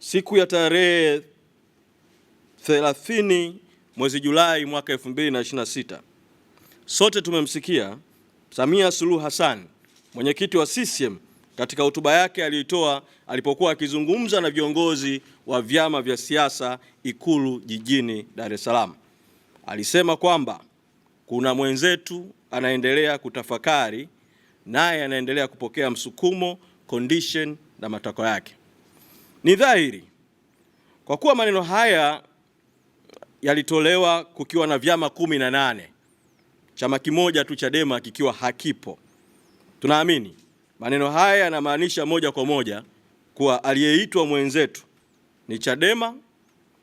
Siku ya tarehe 30 mwezi Julai mwaka 2026, sote tumemsikia Samia Suluhu Hassan, mwenyekiti wa CCM, katika hotuba yake aliyoitoa alipokuwa akizungumza na viongozi wa vyama vya siasa Ikulu jijini Dar es Salaam. Alisema kwamba kuna mwenzetu anaendelea kutafakari, naye anaendelea kupokea msukumo, condition na matakwa yake. Ni dhahiri kwa kuwa maneno haya yalitolewa kukiwa na vyama 18, chama kimoja tu Chadema kikiwa hakipo. Tunaamini maneno haya yanamaanisha moja kwa moja kuwa aliyeitwa mwenzetu ni Chadema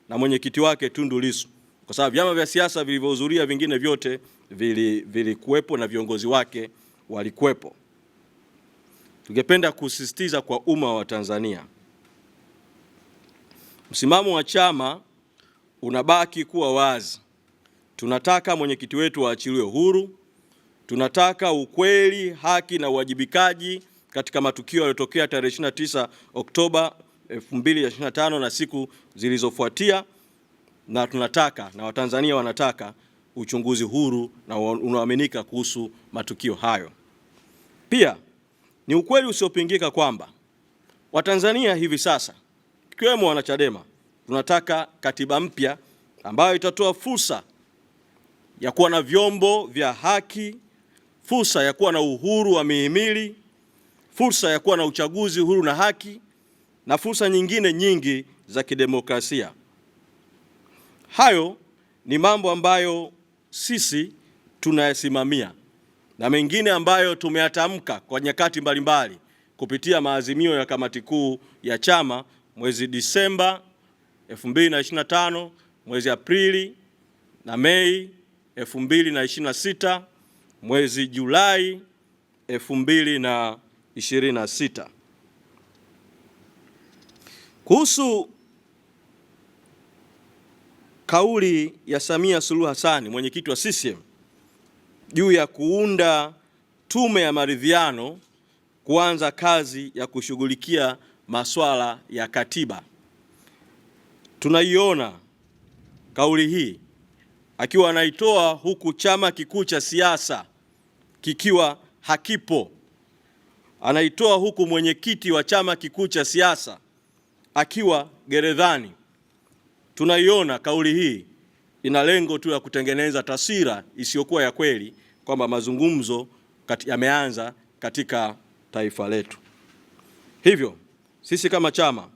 na mwenyekiti wake Tundu Lissu, kwa sababu vyama vya siasa vilivyohudhuria vingine vyote vilikuwepo na viongozi wake walikuwepo. Tungependa kusisitiza kwa umma wa Tanzania, msimamo wa chama unabaki kuwa wazi. Tunataka mwenyekiti wetu aachiliwe huru. Tunataka ukweli, haki na uwajibikaji katika matukio yaliyotokea tarehe 29 Oktoba 2025 na siku zilizofuatia, na tunataka na Watanzania wanataka uchunguzi huru na unaoaminika kuhusu matukio hayo. Pia ni ukweli usiopingika kwamba Watanzania hivi sasa, ikiwemo wanachadema, tunataka katiba mpya ambayo itatoa fursa ya kuwa na vyombo vya haki, fursa ya kuwa na uhuru wa mihimili, fursa ya kuwa na uchaguzi huru na haki, na fursa nyingine nyingi za kidemokrasia. Hayo ni mambo ambayo sisi tunayasimamia na mengine ambayo tumeyatamka kwa nyakati mbalimbali kupitia maazimio ya kamati kuu ya chama mwezi Disemba 2025, mwezi Aprili na Mei 2026, mwezi Julai 2026. Kuhusu kauli ya Samia Suluhu Hassan, mwenyekiti wa CCM, juu ya kuunda tume ya maridhiano kuanza kazi ya kushughulikia masuala ya katiba, tunaiona kauli hii akiwa anaitoa huku chama kikuu cha siasa kikiwa hakipo. Anaitoa huku mwenyekiti wa chama kikuu cha siasa akiwa gerezani. Tunaiona kauli hii ina lengo tu la kutengeneza taswira isiyokuwa ya kweli kwamba mazungumzo yameanza katika taifa letu. Hivyo sisi kama chama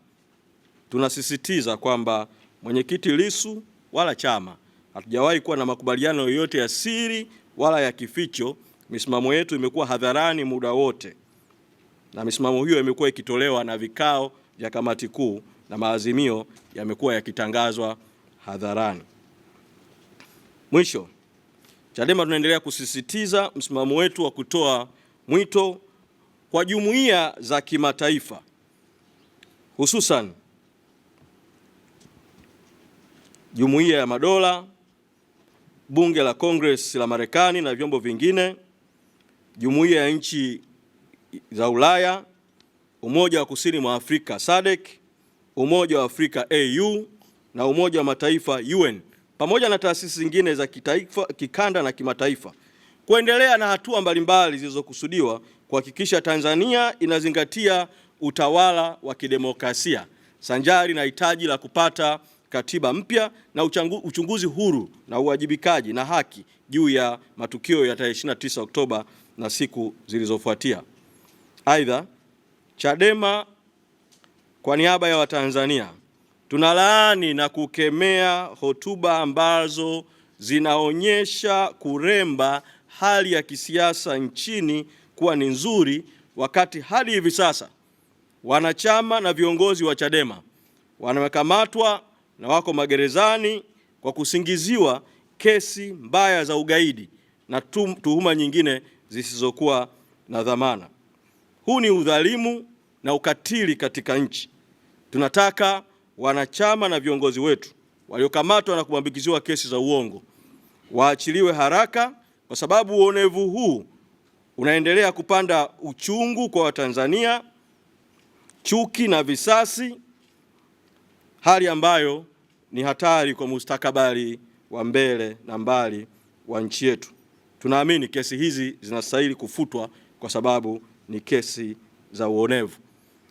tunasisitiza kwamba mwenyekiti Lissu wala chama hatujawahi kuwa na makubaliano yoyote ya siri wala ya kificho. Misimamo yetu imekuwa hadharani muda wote, na misimamo hiyo imekuwa ikitolewa na vikao vya kamati kuu na maazimio yamekuwa yakitangazwa hadharani. Mwisho, Chadema tunaendelea kusisitiza msimamo wetu wa kutoa mwito kwa jumuiya za kimataifa, hususan Jumuiya ya Madola, Bunge la Congress la Marekani na vyombo vingine, Jumuiya ya Nchi za Ulaya, Umoja wa Kusini mwa Afrika SADC, Umoja wa Afrika AU na Umoja wa Mataifa UN, pamoja na taasisi zingine za kitaifa, kikanda na kimataifa, kuendelea na hatua mbalimbali zilizokusudiwa kuhakikisha Tanzania inazingatia utawala wa kidemokrasia sanjari na hitaji la kupata katiba mpya na uchunguzi huru na uwajibikaji na haki juu ya matukio ya tarehe 29 Oktoba na siku zilizofuatia. Aidha, Chadema kwa niaba ya Watanzania tunalaani na kukemea hotuba ambazo zinaonyesha kuremba hali ya kisiasa nchini kuwa ni nzuri, wakati hadi hivi sasa wanachama na viongozi wa Chadema wamekamatwa na wako magerezani kwa kusingiziwa kesi mbaya za ugaidi na tuhuma nyingine zisizokuwa na dhamana. Huu ni udhalimu na ukatili katika nchi. Tunataka wanachama na viongozi wetu waliokamatwa na kuambikiziwa kesi za uongo waachiliwe haraka, kwa sababu uonevu huu unaendelea kupanda uchungu kwa Watanzania, chuki na visasi, hali ambayo ni hatari kwa mustakabali wa mbele na mbali wa nchi yetu. Tunaamini kesi hizi zinastahili kufutwa kwa sababu ni kesi za uonevu.